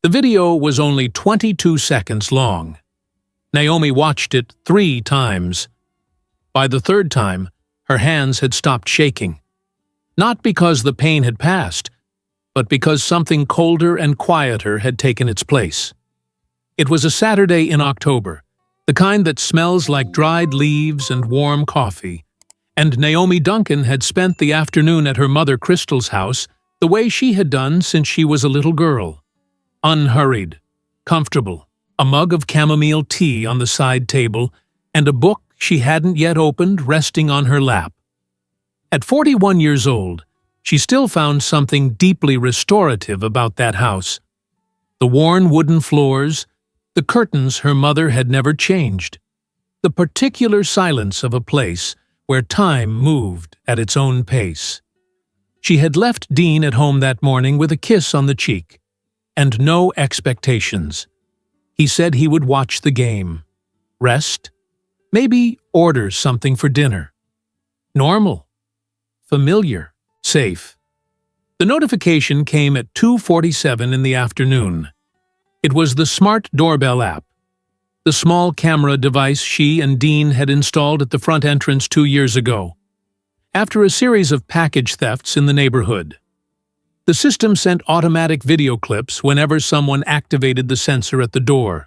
The video was only 22 seconds long. Naomi watched it 3 times. By the 3rd time, her hands had stopped shaking. Not because the pain had passed, but because something colder and quieter had taken its place. It was a Saturday in October, the kind that smells like dried leaves and warm coffee, and Naomi Duncan had spent the afternoon at her mother Crystal's house the way she had done since she was a little girl. Unhurried, comfortable, a mug of chamomile tea on the side table, and a book she hadn't yet opened resting on her lap. At 41 years old, she still found something deeply restorative about that house. The worn wooden floors, the curtains her mother had never changed, the particular silence of a place where time moved at its own pace. She had left Dean at home that morning with a kiss on the cheek, and no expectations. He said he would watch the game, rest, maybe order something for dinner. Normal, familiar, safe. The notification came at 2:47 in the afternoon. It was the smart doorbell app, the small camera device she and Dean had installed at the front entrance 2 years ago, after a series of package thefts in the neighborhood. The system sent automatic video clips whenever someone activated the sensor at the door.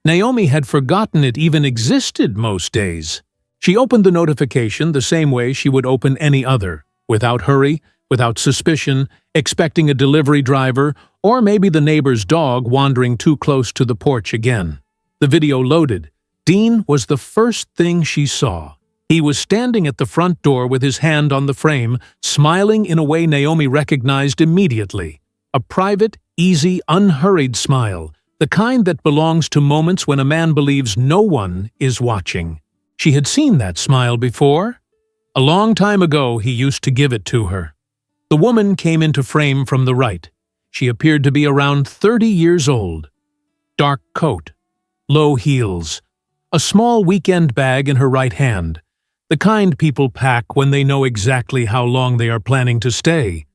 Naomi had forgotten it even existed most days. She opened the notification the same way she would open any other, without hurry, without suspicion, expecting a delivery driver, or maybe the neighbor's dog wandering too close to the porch again. The video loaded. Dean was the first thing she saw. He was standing at the front door with his hand on the frame, smiling in a way Naomi recognized immediately. A private, easy, unhurried smile, the kind that belongs to moments when a man believes no one is watching. She had seen that smile before. A long time ago, he used to give it to her. The woman came into frame from the right. She appeared to be around 30 years old. Dark coat, low heels, a small weekend bag in her right hand, the kind people pack when they know exactly how long they are planning to stay.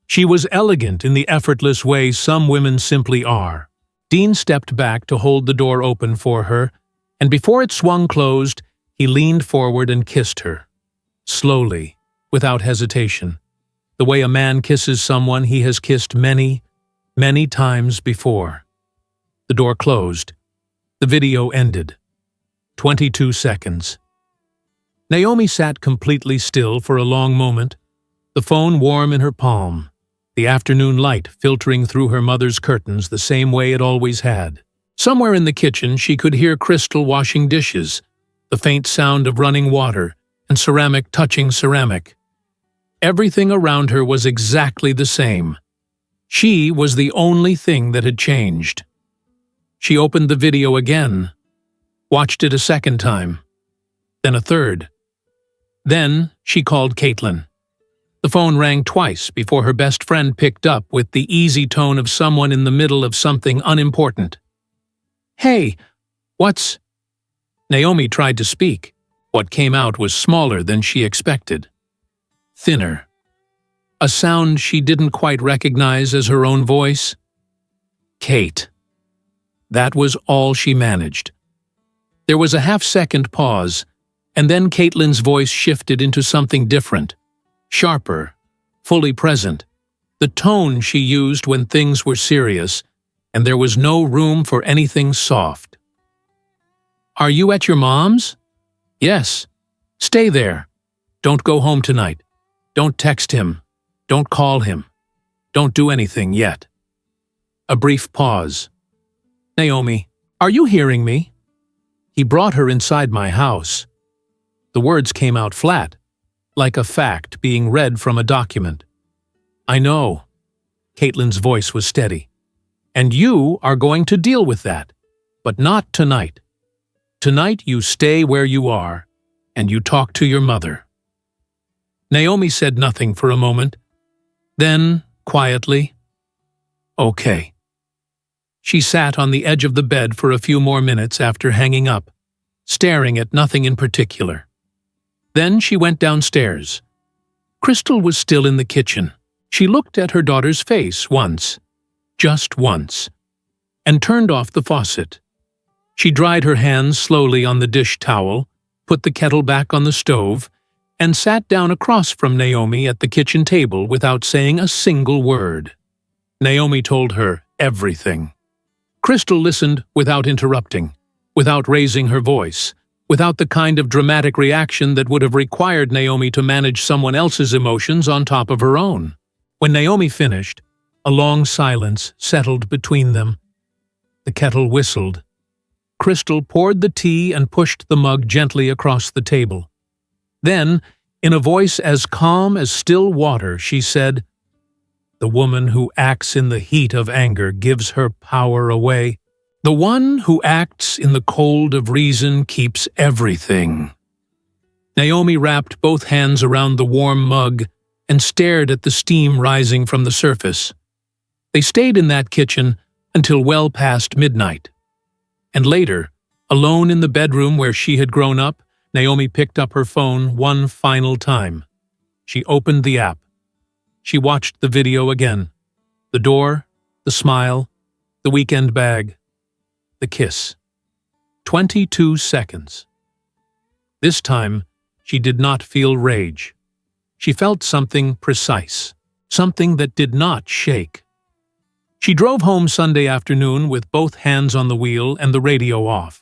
She was elegant in the effortless way some women simply are. Dean stepped back to hold the door open for her, and before it swung closed, he leaned forward and kissed her. Slowly, without hesitation, the way a man kisses someone he has kissed many, many times before. The door closed. The video ended. 22 seconds. Naomi sat completely still for a long moment, the phone warm in her palm, the afternoon light filtering through her mother's curtains the same way it always had. Somewhere in the kitchen she could hear Crystal washing dishes, the faint sound of running water, and ceramic touching ceramic. Everything around her was exactly the same. She was the only thing that had changed. She opened the video again, watched it a second time, then a third. Then she called Caitlin. The phone rang twice before her best friend picked up with the easy tone of someone in the middle of something unimportant. "Hey, what's—" Naomi tried to speak. What came out was smaller than she expected. Thinner. A sound she didn't quite recognize as her own voice. Kate. That was all she managed. There was a half-second pause, and then Caitlin's voice shifted into something different, sharper, fully present, the tone she used when things were serious, and there was no room for anything soft. "Are you at your mom's?" "Yes." "Stay there. Don't go home tonight. Don't text him. Don't call him. Don't do anything yet." A brief pause. "Naomi, are you hearing me?" "He brought her inside my house." The words came out flat, like a fact being read from a document. "I know." Caitlin's voice was steady. "And you are going to deal with that, but not tonight. Tonight you stay where you are, and you talk to your mother." Naomi said nothing for a moment. Then, quietly, "Okay." She sat on the edge of the bed for a few more minutes after hanging up, staring at nothing in particular. Then she went downstairs. Crystal was still in the kitchen. She looked at her daughter's face once, just once, and turned off the faucet. She dried her hands slowly on the dish towel, put the kettle back on the stove, and sat down across from Naomi at the kitchen table without saying a single word. Naomi told her everything. Crystal listened without interrupting, without raising her voice, without the kind of dramatic reaction that would have required Naomi to manage someone else's emotions on top of her own. When Naomi finished, a long silence settled between them. The kettle whistled. Crystal poured the tea and pushed the mug gently across the table. Then, in a voice as calm as still water, she said, "The woman who acts in the heat of anger gives her power away. The one who acts in the cold of reason keeps everything." Naomi wrapped both hands around the warm mug and stared at the steam rising from the surface. They stayed in that kitchen until well past midnight. And later, alone in the bedroom where she had grown up, Naomi picked up her phone one final time. She opened the app. She watched the video again. The door, the smile, the weekend bag, the kiss. 22 seconds. This time, she did not feel rage. She felt something precise, something that did not shake. She drove home Sunday afternoon with both hands on the wheel and the radio off.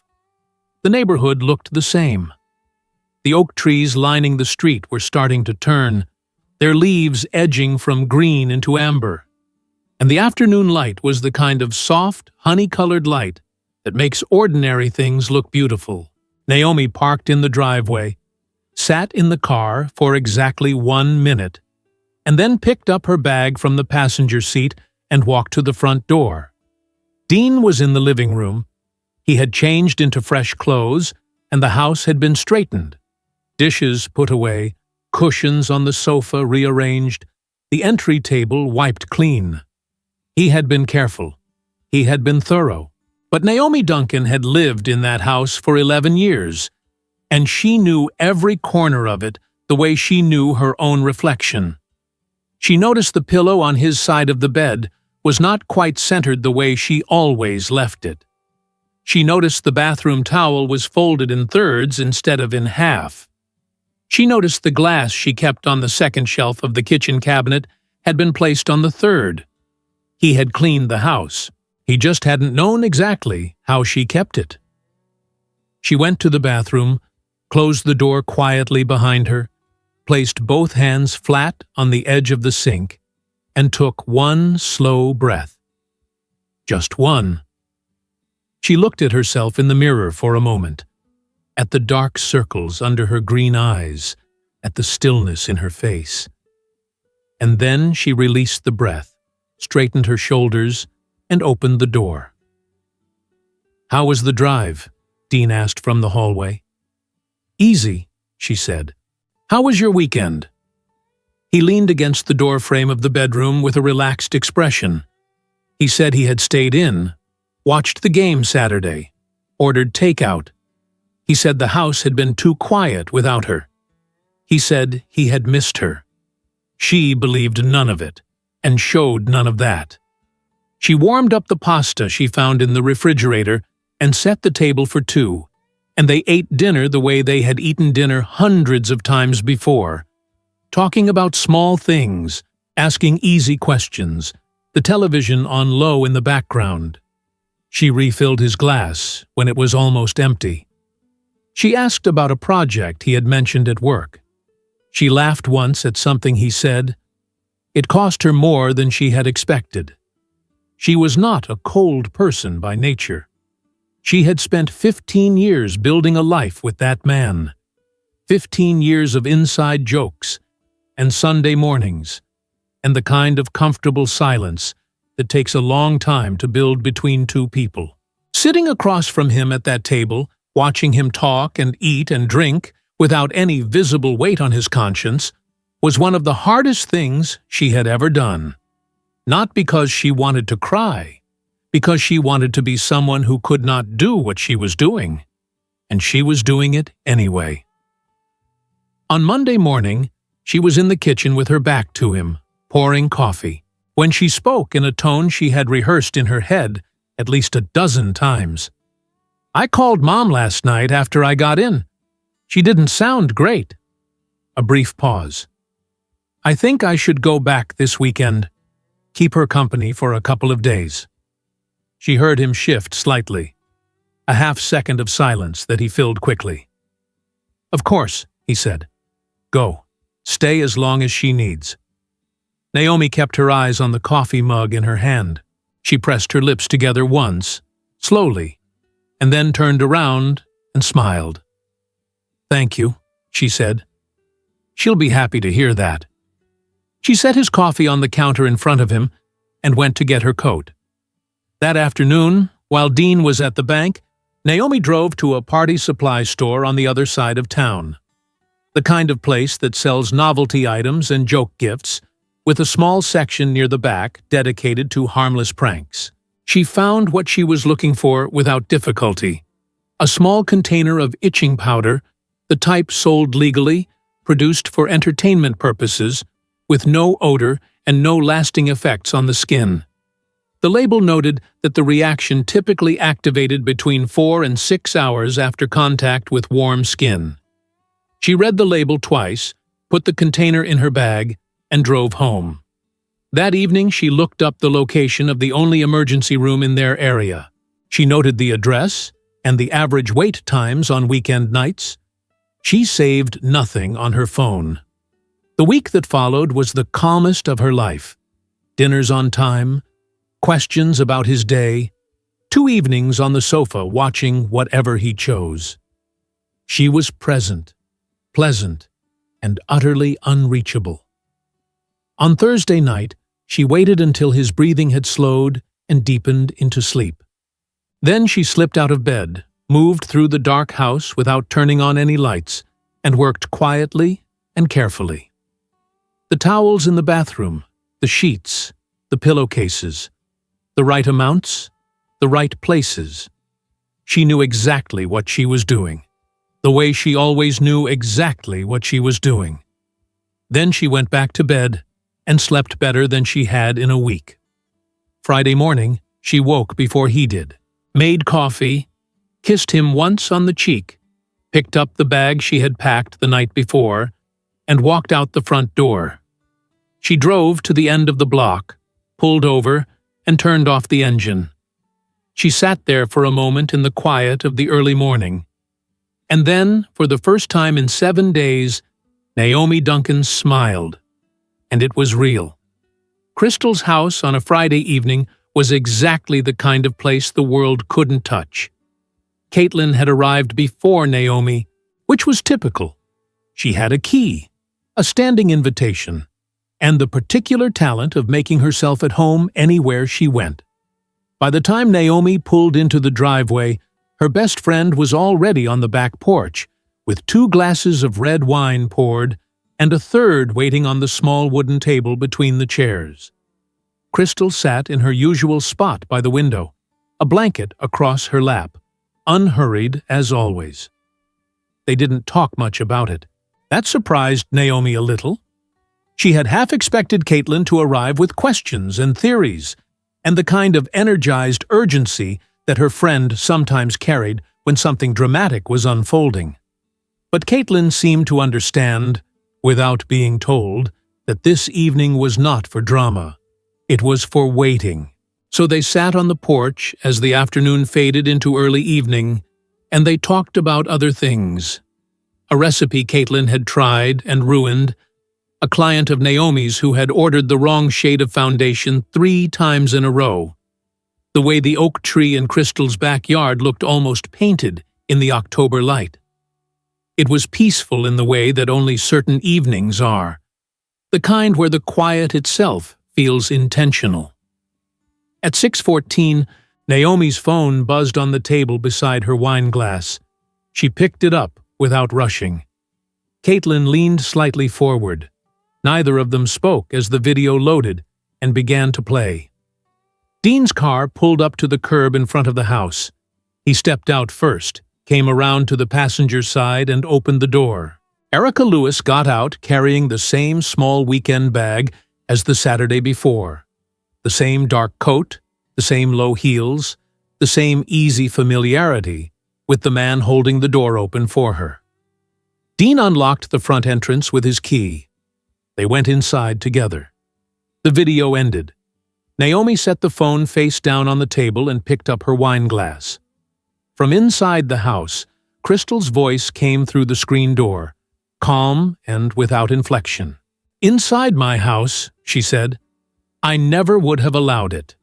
The neighborhood looked the same. The oak trees lining the street were starting to turn, their leaves edging from green into amber. And the afternoon light was the kind of soft, honey-colored light that makes ordinary things look beautiful. Naomi parked in the driveway, sat in the car for exactly 1 minute, and then picked up her bag from the passenger seat and walked to the front door. Dean was in the living room. He had changed into fresh clothes, and the house had been straightened. Dishes put away, cushions on the sofa rearranged, the entry table wiped clean. He had been careful. He had been thorough. But Naomi Duncan had lived in that house for 11 years, and she knew every corner of it the way she knew her own reflection. She noticed the pillow on his side of the bed was not quite centered the way she always left it. She noticed the bathroom towel was folded in thirds instead of in half. She noticed the glass she kept on the second shelf of the kitchen cabinet had been placed on the third. He had cleaned the house. He just hadn't known exactly how she kept it. She went to the bathroom, closed the door quietly behind her, placed both hands flat on the edge of the sink, and took one slow breath. Just one. She looked at herself in the mirror for a moment, at the dark circles under her green eyes, at the stillness in her face. And then she released the breath, straightened her shoulders, and opened the door. "How was the drive?" Dean asked from the hallway. "Easy," she said. "How was your weekend?" He leaned against the doorframe of the bedroom with a relaxed expression. He said he had stayed in, watched the game Saturday, ordered takeout. He said the house had been too quiet without her. He said he had missed her. She believed none of it, and showed none of that. She warmed up the pasta she found in the refrigerator and set the table for two, and they ate dinner the way they had eaten dinner hundreds of times before, talking about small things, asking easy questions, the television on low in the background. She refilled his glass when it was almost empty. She asked about a project he had mentioned at work. She laughed once at something he said. It cost her more than she had expected. She was not a cold person by nature. She had spent 15 years building a life with that man. 15 years of inside jokes, and Sunday mornings, and the kind of comfortable silence that takes a long time to build between two people. Sitting across from him at that table, watching him talk and eat and drink without any visible weight on his conscience, was one of the hardest things she had ever done. Not because she wanted to cry, because she wanted to be someone who could not do what she was doing, and she was doing it anyway. On Monday morning, she was in the kitchen with her back to him, pouring coffee, when she spoke in a tone she had rehearsed in her head at least a dozen times. "I called Mom last night after I got in. She didn't sound great." A brief pause. "I think I should go back this weekend. Keep her company for a couple of days." She heard him shift slightly. A half-second of silence that he filled quickly. "Of course," he said. "Go. Stay as long as she needs." Naomi kept her eyes on the coffee mug in her hand. She pressed her lips together once, slowly, and then turned around and smiled. "Thank you," she said. "She'll be happy to hear that." She set his coffee on the counter in front of him and went to get her coat. That afternoon, while Dean was at the bank, Naomi drove to a party supply store on the other side of town. The kind of place that sells novelty items and joke gifts, with a small section near the back dedicated to harmless pranks. She found what she was looking for without difficulty. A small container of itching powder, the type sold legally, produced for entertainment purposes, with no odor and no lasting effects on the skin. The label noted that the reaction typically activated between 4 and 6 hours after contact with warm skin. She read the label twice, put the container in her bag, and drove home. That evening she looked up the location of the only emergency room in their area. She noted the address and the average wait times on weekend nights. She saved nothing on her phone. The week that followed was the calmest of her life. Dinners on time, questions about his day, 2 evenings on the sofa watching whatever he chose. She was present, pleasant, and utterly unreachable. On Thursday night, she waited until his breathing had slowed and deepened into sleep. Then she slipped out of bed, moved through the dark house without turning on any lights, and worked quietly and carefully. The towels in the bathroom, the sheets, the pillowcases, the right amounts, the right places. She knew exactly what she was doing, the way she always knew exactly what she was doing. Then she went back to bed and slept better than she had in a week. Friday morning, she woke before he did, made coffee, kissed him once on the cheek, picked up the bag she had packed the night before, and walked out the front door. She drove to the end of the block, pulled over, and turned off the engine. She sat there for a moment in the quiet of the early morning. And then, for the first time in 7 days, Naomi Duncan smiled. And it was real. Crystal's house on a Friday evening was exactly the kind of place the world couldn't touch. Caitlin had arrived before Naomi, which was typical. She had a key, a standing invitation, and the particular talent of making herself at home anywhere she went. By the time Naomi pulled into the driveway, her best friend was already on the back porch, with 2 glasses of red wine poured and a third waiting on the small wooden table between the chairs. Crystal sat in her usual spot by the window, a blanket across her lap, unhurried as always. They didn't talk much about it. That surprised Naomi a little. She had half expected Caitlin to arrive with questions and theories, and the kind of energized urgency that her friend sometimes carried when something dramatic was unfolding. But Caitlin seemed to understand, without being told, that this evening was not for drama. It was for waiting. So they sat on the porch as the afternoon faded into early evening, and they talked about other things. A recipe Caitlin had tried and ruined, a client of Naomi's who had ordered the wrong shade of foundation 3 times in a row, the way the oak tree in Crystal's backyard looked almost painted in the October light. It was peaceful in the way that only certain evenings are, the kind where the quiet itself feels intentional. At 6:14, Naomi's phone buzzed on the table beside her wine glass. She picked it up without rushing. Caitlin leaned slightly forward. Neither of them spoke as the video loaded and began to play. Dean's car pulled up to the curb in front of the house. He stepped out first, came around to the passenger side and opened the door. Erica Lewis got out carrying the same small weekend bag as the Saturday before. The same dark coat, the same low heels, the same easy familiarity, with the man holding the door open for her. Dean unlocked the front entrance with his key. They went inside together. The video ended. Naomi set the phone face down on the table and picked up her wine glass. From inside the house, Crystal's voice came through the screen door, calm and without inflection. "Inside my house," she said, "I never would have allowed it."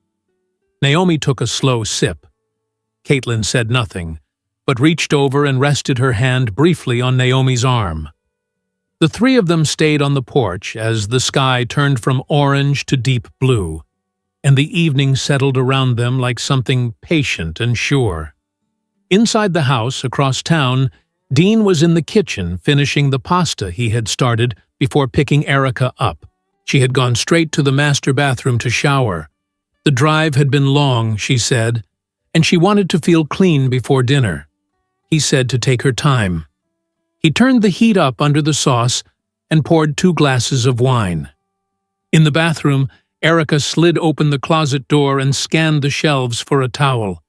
Naomi took a slow sip. Caitlin said nothing, but reached over and rested her hand briefly on Naomi's arm. The three of them stayed on the porch as the sky turned from orange to deep blue, and the evening settled around them like something patient and sure. Inside the house, across town, Dean was in the kitchen finishing the pasta he had started before picking Erica up. She had gone straight to the master bathroom to shower. The drive had been long, she said, and she wanted to feel clean before dinner. He said to take her time. He turned the heat up under the sauce and poured 2 glasses of wine. In the bathroom, Erica slid open the closet door and scanned the shelves for a towel.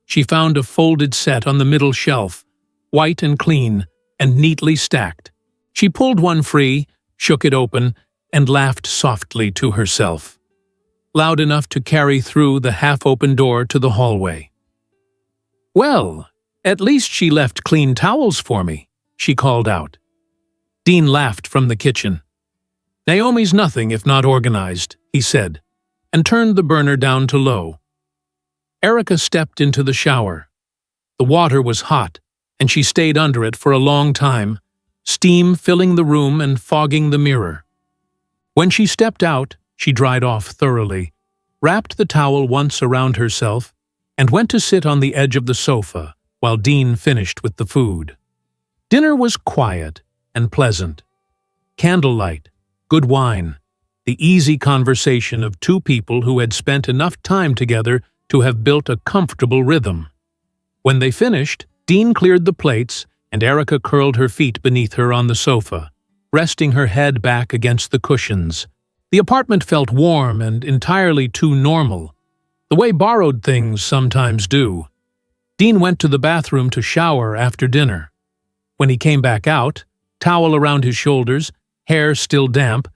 She found a folded set on the middle shelf, white and clean, and neatly stacked. She pulled one free, shook it open, and laughed softly to herself, loud enough to carry through the half-open door to the hallway. "Well, at least she left clean towels for me," she called out. Dean laughed from the kitchen. "Naomi's nothing if not organized," he said, and turned the burner down to low. Erica stepped into the shower. The water was hot, and she stayed under it for a long time, steam filling the room and fogging the mirror. When she stepped out, she dried off thoroughly, wrapped the towel once around herself, and went to sit on the edge of the sofa while Dean finished with the food. Dinner was quiet and pleasant. Candlelight, good wine, the easy conversation of 2 people who had spent enough time together to have built a comfortable rhythm. When they finished, Dean cleared the plates, and Erica curled her feet beneath her on the sofa, resting her head back against the cushions. The apartment felt warm and entirely too normal, the way borrowed things sometimes do. Dean went to the bathroom to shower after dinner. When he came back out, towel around his shoulders, hair still damp,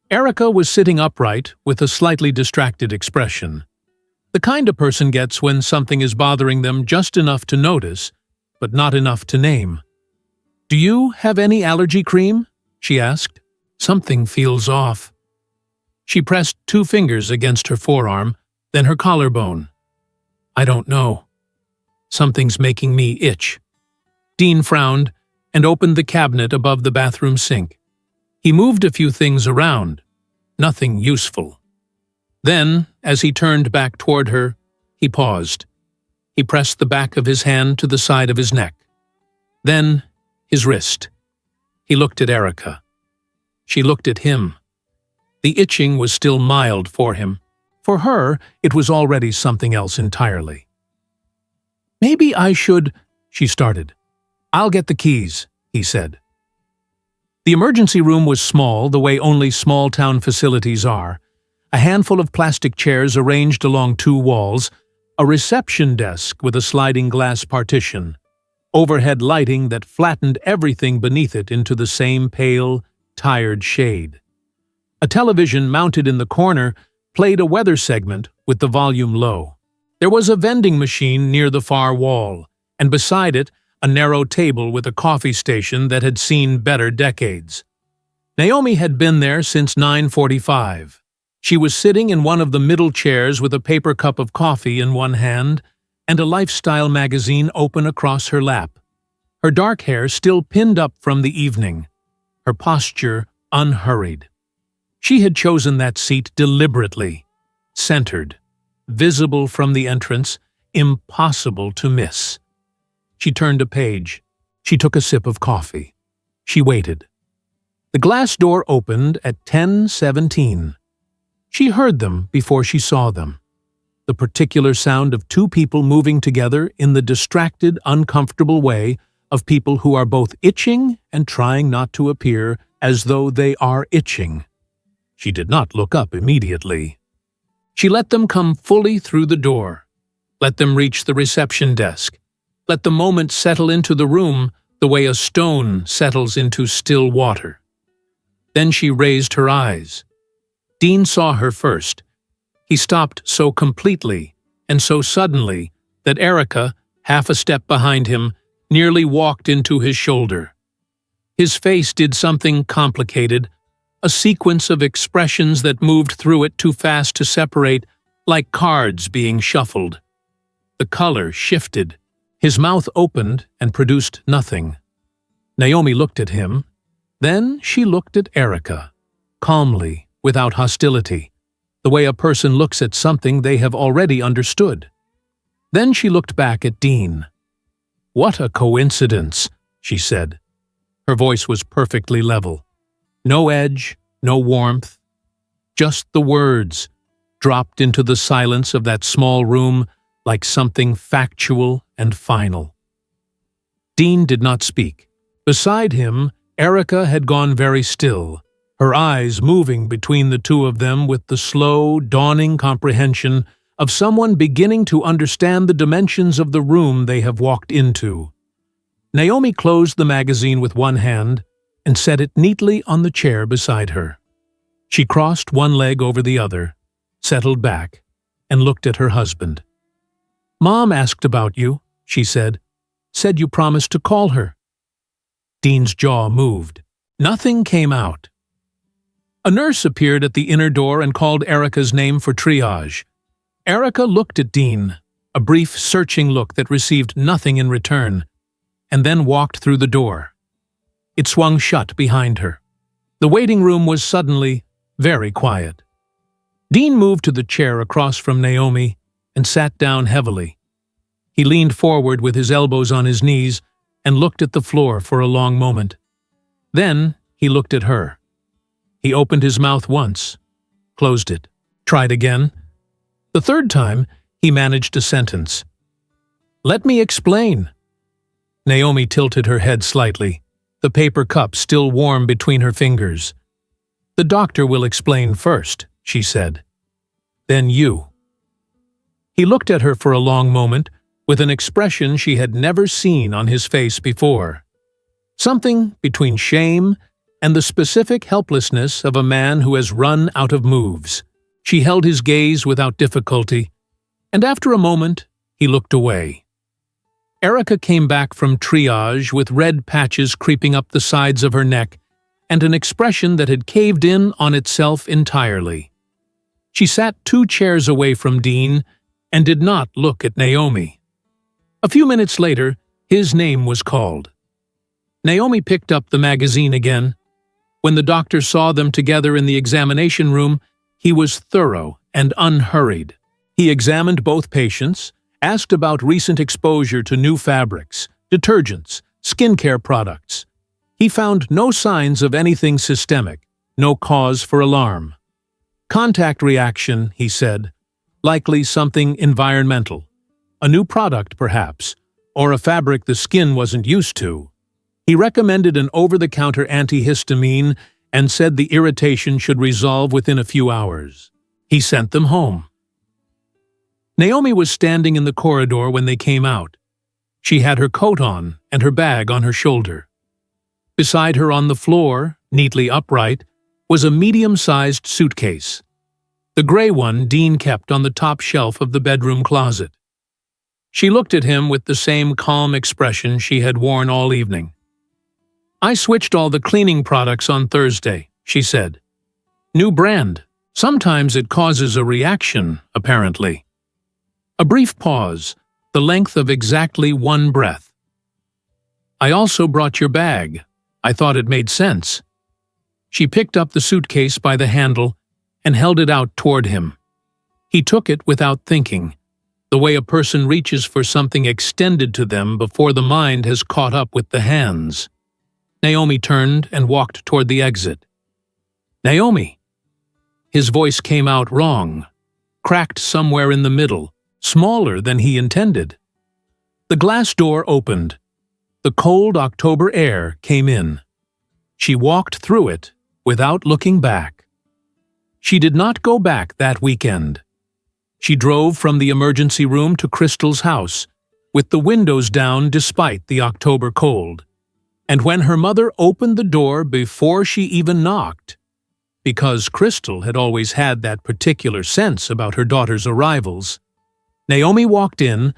Erica was sitting upright with a slightly distracted expression. The kind a person gets when something is bothering them just enough to notice, but not enough to name. "Do you have any allergy cream?" she asked. "Something feels off." She pressed 2 fingers against her forearm, then her collarbone. "I don't know. Something's making me itch." Dean frowned and opened the cabinet above the bathroom sink. He moved a few things around. Nothing useful. Then, as he turned back toward her, he paused. He pressed the back of his hand to the side of his neck. Then, his wrist. He looked at Erica. She looked at him. The itching was still mild for him. For her, it was already something else entirely. "Maybe I should," she started. "I'll get the keys," he said. The emergency room was small, the way only small-town facilities are. A handful of plastic chairs arranged along 2 walls, a reception desk with a sliding glass partition, overhead lighting that flattened everything beneath it into the same pale, tired shade. A television mounted in the corner played a weather segment with the volume low. There was a vending machine near the far wall, and beside it, a narrow table with a coffee station that had seen better decades. Naomi had been there since 9:45. She was sitting in one of the middle chairs with a paper cup of coffee in one hand and a lifestyle magazine open across her lap. Her dark hair still pinned up from the evening, her posture unhurried. She had chosen that seat deliberately, centered, visible from the entrance, impossible to miss. She turned a page. She took a sip of coffee. She waited. The glass door opened at 10:17. She heard them before she saw them. The particular sound of 2 people moving together in the distracted, uncomfortable way of people who are both itching and trying not to appear as though they are itching. She did not look up immediately. She let them come fully through the door. Let them reach the reception desk. Let the moment settle into the room the way a stone settles into still water. Then she raised her eyes. Dean saw her first. He stopped so completely and so suddenly that Erica, half a step behind him, nearly walked into his shoulder. His face did something complicated, a sequence of expressions that moved through it too fast to separate, like cards being shuffled. The color shifted. His mouth opened and produced nothing. Naomi looked at him. Then she looked at Erica, calmly, without hostility, the way a person looks at something they have already understood. Then she looked back at Dean. "What a coincidence," she said. Her voice was perfectly level. No edge, no warmth. Just the words, dropped into the silence of that small room like something factual and final. Dean did not speak. Beside him, Erica had gone very still, her eyes moving between the two of them with the slow, dawning comprehension of someone beginning to understand the dimensions of the room they have walked into. Naomi closed the magazine with one hand and set it neatly on the chair beside her. She crossed one leg over the other, settled back, and looked at her husband. "Mom asked about you," she said. "Said you promised to call her." Dean's jaw moved. Nothing came out. A nurse appeared at the inner door and called Erica's name for triage. Erica looked at Dean, a brief, searching look that received nothing in return, and then walked through the door. It swung shut behind her. The waiting room was suddenly very quiet. Dean moved to the chair across from Naomi and sat down heavily. He leaned forward with his elbows on his knees and looked at the floor for a long moment. Then he looked at her. He opened his mouth once, closed it, tried again. The third time, he managed a sentence. "Let me explain." Naomi tilted her head slightly, the paper cup still warm between her fingers. "The doctor will explain first," she said. "Then you." He looked at her for a long moment, with an expression she had never seen on his face before. Something between shame and the specific helplessness of a man who has run out of moves. She held his gaze without difficulty, and after a moment, he looked away. Erica came back from triage with red patches creeping up the sides of her neck and an expression that had caved in on itself entirely. She sat 2 chairs away from Dean and did not look at Naomi. A few minutes later, his name was called. Naomi picked up the magazine again. When the doctor saw them together in the examination room, he was thorough and unhurried. He examined both patients, asked about recent exposure to new fabrics, detergents, skincare products. He found no signs of anything systemic, no cause for alarm. Contact reaction, he said, likely something environmental. A new product, perhaps, or a fabric the skin wasn't used to. He recommended an over-the-counter antihistamine and said the irritation should resolve within a few hours. He sent them home. Naomi was standing in the corridor when they came out. She had her coat on and her bag on her shoulder. Beside her on the floor, neatly upright, was a medium-sized suitcase. The gray one Dean kept on the top shelf of the bedroom closet. She looked at him with the same calm expression she had worn all evening. "I switched all the cleaning products on Thursday," she said. "New brand. Sometimes it causes a reaction, apparently." A brief pause, the length of exactly one breath. "I also brought your bag. I thought it made sense." She picked up the suitcase by the handle and held it out toward him. He took it without thinking, the way a person reaches for something extended to them before the mind has caught up with the hands. Naomi turned and walked toward the exit. "Naomi!" His voice came out wrong, cracked somewhere in the middle, smaller than he intended. The glass door opened. The cold October air came in. She walked through it without looking back. She did not go back that weekend. She drove from the emergency room to Crystal's house, with the windows down despite the October cold. And when her mother opened the door before she even knocked, because Crystal had always had that particular sense about her daughter's arrivals, Naomi walked in,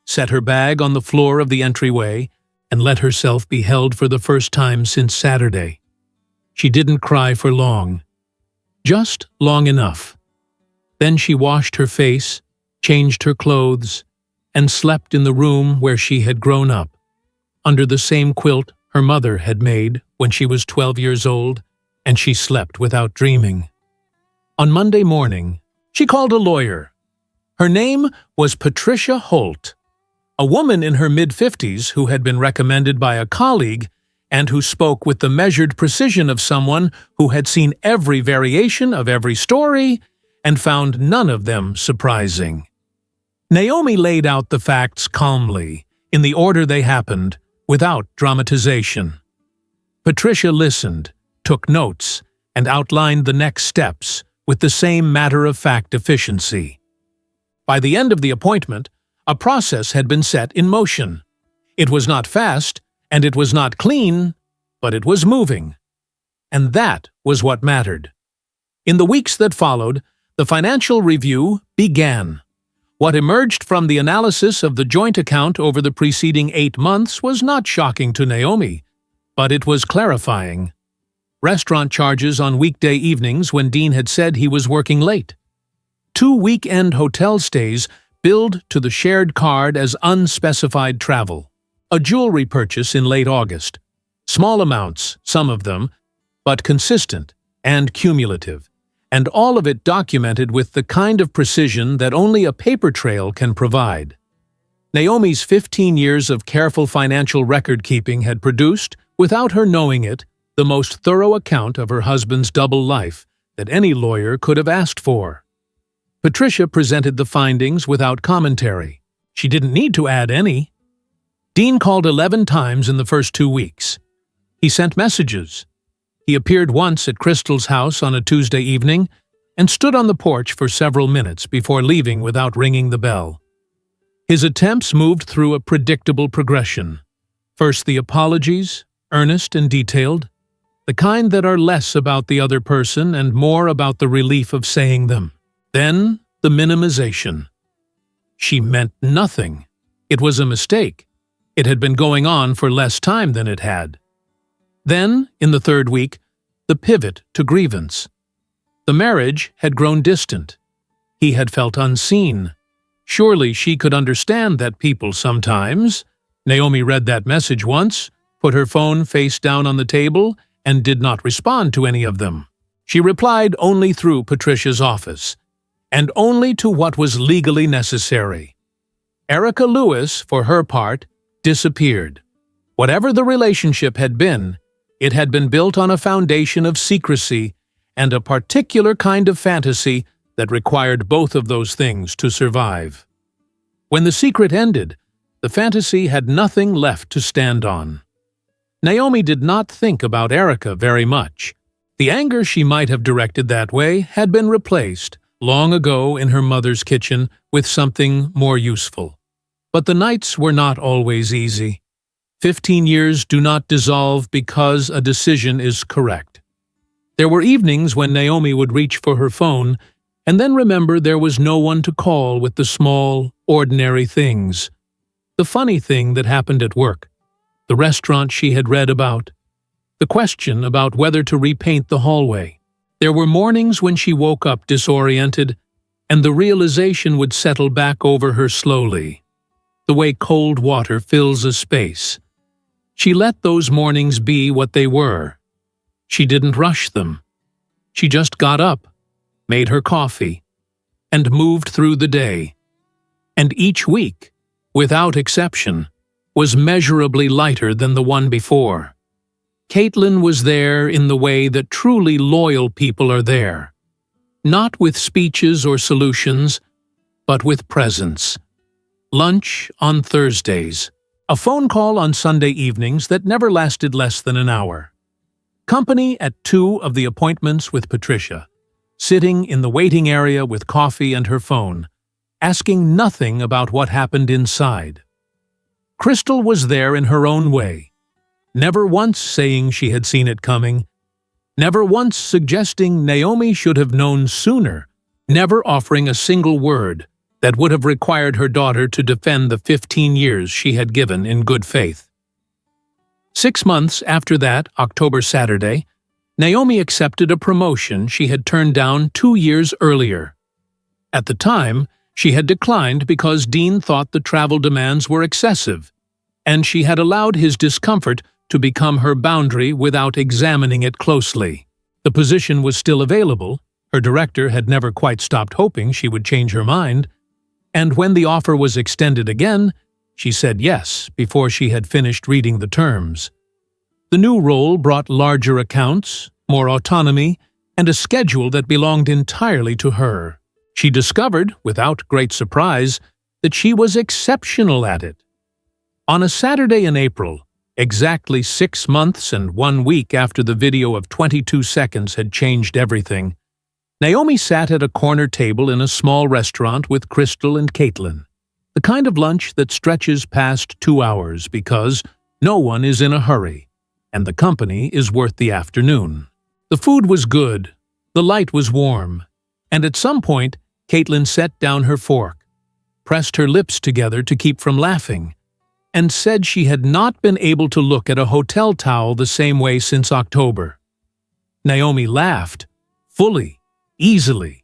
set her bag on the floor of the entryway, and let herself be held for the first time since Saturday. She didn't cry for long. Just long enough. Then she washed her face, changed her clothes, and slept in the room where she had grown up, under the same quilt her mother had made when she was 12 years old, and she slept without dreaming. On Monday morning, she called a lawyer. Her name was Patricia Holt, a woman in her mid-50s who had been recommended by a colleague and who spoke with the measured precision of someone who had seen every variation of every story and found none of them surprising. Naomi laid out the facts calmly, in the order they happened, without dramatization. Patricia listened, took notes, and outlined the next steps with the same matter-of-fact efficiency. By the end of the appointment, a process had been set in motion. It was not fast, and it was not clean, but it was moving. And that was what mattered. In the weeks that followed, the financial review began. What emerged from the analysis of the joint account over the preceding 8 months was not shocking to Naomi, but it was clarifying. Restaurant charges on weekday evenings when Dean had said he was working late. 2 weekend hotel stays billed to the shared card as unspecified travel. A jewelry purchase in late August. Small amounts, some of them, but consistent and cumulative, and all of it documented with the kind of precision that only a paper trail can provide. Naomi's 15 years of careful financial record-keeping had produced, without her knowing it, the most thorough account of her husband's double life that any lawyer could have asked for. Patricia presented the findings without commentary. She didn't need to add any. Dean called 11 times in the first 2 weeks. He sent messages. He appeared once at Crystal's house on a Tuesday evening and stood on the porch for several minutes before leaving without ringing the bell. His attempts moved through a predictable progression. First the apologies, earnest and detailed, the kind that are less about the other person and more about the relief of saying them. Then the minimization. She meant nothing. It was a mistake. It had been going on for less time than it had. Then, in the 3rd week, the pivot to grievance. The marriage had grown distant. He had felt unseen. Surely she could understand that people sometimes— Naomi read that message once, put her phone face down on the table, and did not respond to any of them. She replied only through Patricia's office, and only to what was legally necessary. Erica Lewis, for her part, disappeared. Whatever the relationship had been, it had been built on a foundation of secrecy and a particular kind of fantasy that required both of those things to survive. When the secret ended, the fantasy had nothing left to stand on. Naomi did not think about Erica very much. The anger she might have directed that way had been replaced, long ago in her mother's kitchen, with something more useful. But the nights were not always easy. 15 years do not dissolve because a decision is correct. There were evenings when Naomi would reach for her phone and then remember there was no one to call with the small, ordinary things. The funny thing that happened at work, the restaurant she had read about, the question about whether to repaint the hallway. There were mornings when she woke up disoriented, and the realization would settle back over her slowly, the way cold water fills a space. She let those mornings be what they were. She didn't rush them. She just got up, made her coffee, and moved through the day. And each week, without exception, was measurably lighter than the one before. Caitlin was there in the way that truly loyal people are there. Not with speeches or solutions, but with presence. Lunch on Thursdays. A phone call on Sunday evenings that never lasted less than an hour. Company at 2 of the appointments with Patricia. Sitting in the waiting area with coffee and her phone. asking nothing about what happened inside. Crystal was there in her own way, never once saying she had seen it coming, never once suggesting Naomi should have known sooner, never offering a single word that would have required her daughter to defend the 15 years she had given in good faith. 6 months after that October Saturday, Naomi accepted a promotion she had turned down 2 years earlier. At the time, she had declined because Dean thought the travel demands were excessive, and she had allowed his discomfort to become her boundary without examining it closely. The position was still available, her director had never quite stopped hoping she would change her mind, and when the offer was extended again, she said yes before she had finished reading the terms. The new role brought larger accounts, more autonomy, and a schedule that belonged entirely to her. She discovered, without great surprise, that she was exceptional at it. On a Saturday in April, exactly 6 months and 1 week after the video of 22 seconds had changed everything, Naomi sat at a corner table in a small restaurant with Crystal and Caitlin, the kind of lunch that stretches past 2 hours because no one is in a hurry, and the company is worth the afternoon. The food was good, the light was warm, and at some point, Caitlin set down her fork, pressed her lips together to keep from laughing, and said she had not been able to look at a hotel towel the same way since October. Naomi laughed, fully, easily,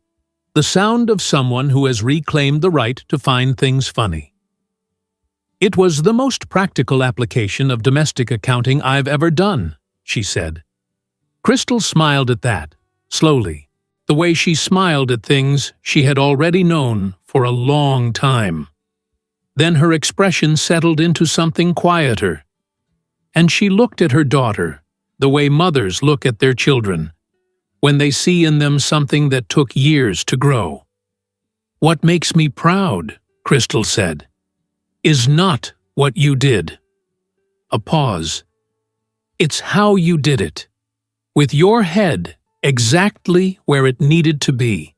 the sound of someone who has reclaimed the right to find things funny. "It was the most practical application of domestic accounting I've ever done," she said. Crystal smiled at that, slowly, the way she smiled at things she had already known for a long time. Then her expression settled into something quieter, and she looked at her daughter the way mothers look at their children, when they see in them something that took years to grow. "What makes me proud," Crystal said, "is not what you did." A pause. "It's how you did it, with your head exactly where it needed to be."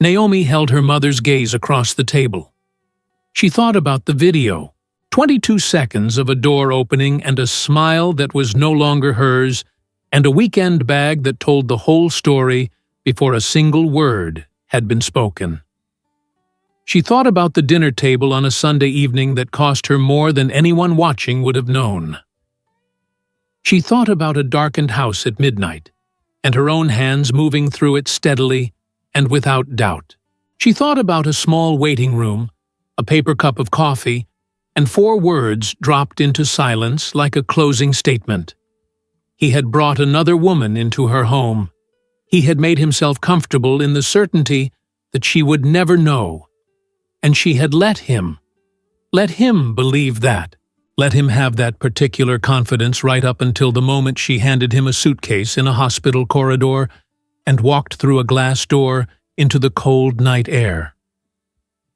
Naomi held her mother's gaze across the table. She thought about the video, 22 seconds of a door opening and a smile that was no longer hers, and a weekend bag that told the whole story before a single word had been spoken. She thought about the dinner table on a Sunday evening that cost her more than anyone watching would have known. She thought about a darkened house at midnight, and her own hands moving through it steadily and without doubt. She thought about a small waiting room, a paper cup of coffee, and 4 words dropped into silence like a closing statement. He had brought another woman into her home. He had made himself comfortable in the certainty that she would never know. And she had let him believe that. Let him have that particular confidence right up until the moment she handed him a suitcase in a hospital corridor and walked through a glass door into the cold night air.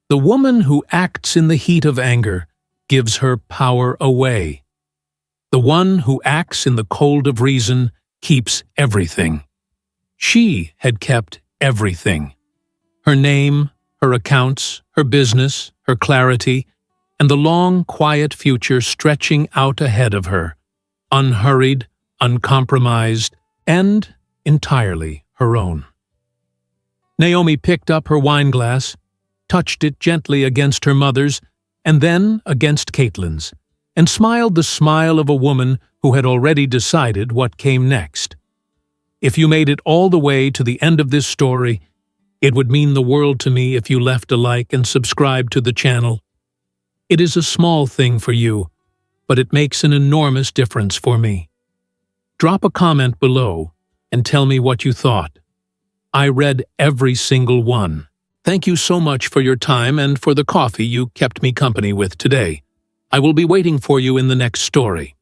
The woman who acts in the heat of anger gives her power away. The one who acts in the cold of reason keeps everything. She had kept everything. Her name, her accounts, her business, her clarity, and the long, quiet future stretching out ahead of her, unhurried, uncompromised, and entirely her own. Naomi picked up her wineglass, touched it gently against her mother's, and then against Caitlin's, and smiled the smile of a woman who had already decided what came next. If you made it all the way to the end of this story, it would mean the world to me if you left a like and subscribed to the channel. It is a small thing for you, but it makes an enormous difference for me. Drop a comment below and tell me what you thought. I read every single one. Thank you so much for your time and for the coffee you kept me company with today. I will be waiting for you in the next story.